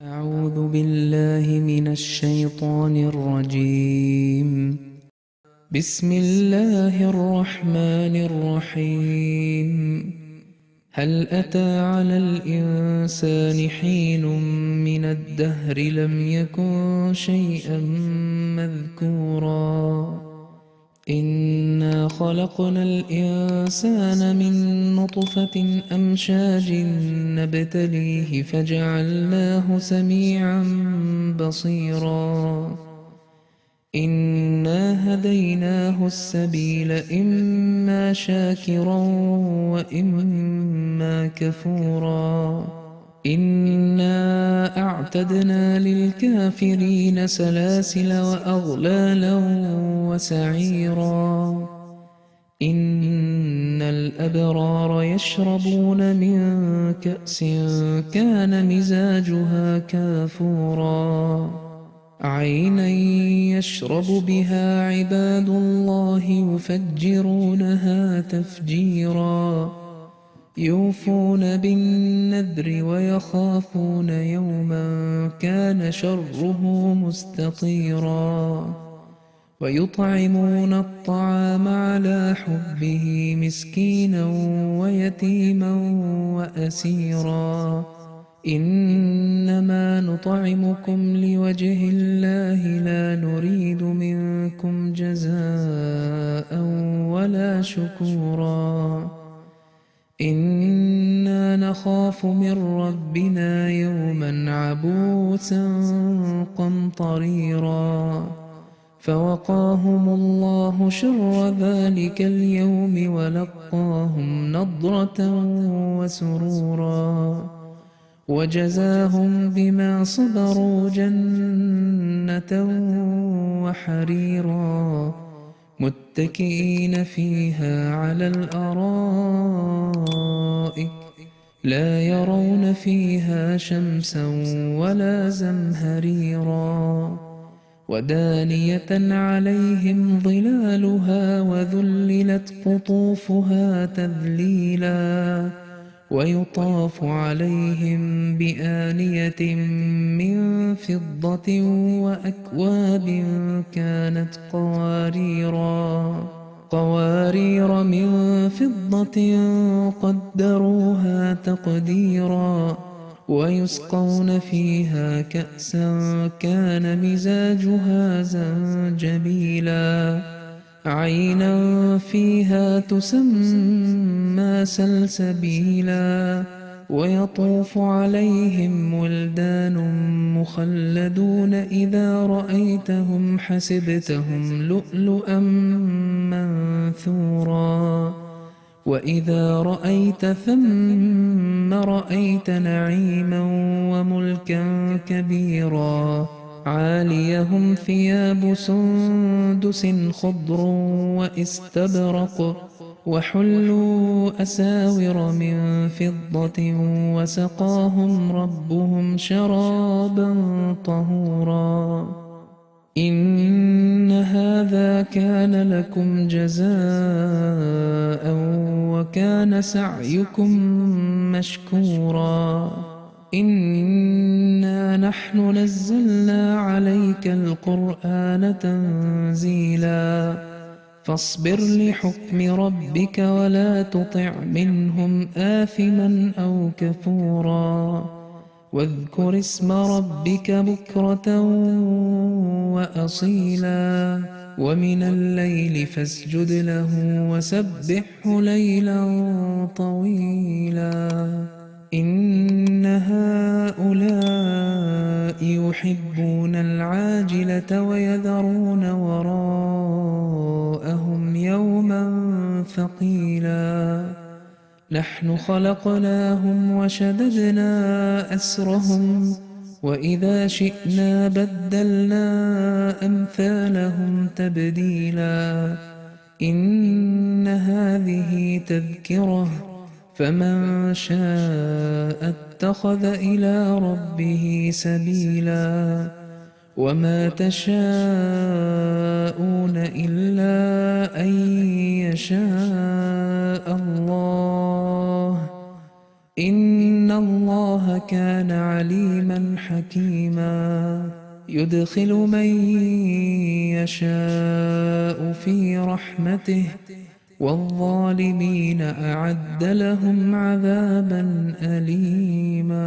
أعوذ بالله من الشيطان الرجيم. بسم الله الرحمن الرحيم. هل أتى على الإنسان حين من الدهر لم يكن شيئا مذكورا إنا خلقنا الإنسان من نطفة أمشاج نبتليه فجعلناه سميعا بصيرا إنا هديناه السبيل إما شاكرا وإما كفورا إنا أعتدنا للكافرين سلاسل وأغلالا وسعيرا إن الأبرار يشربون من كأس كان مزاجها كافورا عينا يشرب بها عباد الله يفجرونها تفجيرا يوفون بالنذر ويخافون يوما كان شره مستطيرا ويطعمون الطعام على حبه مسكينا ويتيما وأسيرا إنما نطعمكم لوجه الله لا نريد منكم جزاء ولا شكورا إنا نخاف من ربنا يوما عبوسا قمطريرا فوقاهم الله شر ذلك اليوم ولقاهم نضرة وسرورا وجزاهم بما صبروا جنة وحريرا متكئين فيها على الأرائك لا يرون فيها شمسا ولا زمهريرا ودانية عليهم ظلالها وذللت قطوفها تذليلا ويطاف عليهم بآنية من فضة وأكواب كانت قوارير من فضة قدروها تقديرا ويسقون فيها كأسا كان مزاجها زنجبيلا عينا فيها تسمى سلسبيلا ويطوف عليهم ولدان مخلدون إذا رأيتهم حسبتهم لؤلؤا منثورا وإذا رأيت ثم رأيت نعيما وملكا كبيرا عاليهم ثياب سندس خضر واستبرق وحلوا أساور من فضة وسقاهم ربهم شرابا طهورا إن هذا كان لكم جزاء وكان سعيكم مشكورا إنا نحن نزلنا عليك القرآن تنزيلا فاصبر لحكم ربك ولا تطع منهم آثما أو كفورا واذكر اسم ربك بكرة وأصيلا ومن الليل فاسجد له وسبحه ليلا طويلا إن هؤلاء يحبون العاجلة ويذرون وراءهم يوما ثقيلا نحن خلقناهم وشددنا أسرهم وإذا شئنا بدلنا أمثالهم تبديلا إن هذه تذكرة فمن شاء اتخذ إلى ربه سبيلا وما تشاءون إلا أن يشاء الله إن الله كان عليما حكيما يدخل من يشاء في رحمته والظالمين أعد لهم عذابا أليما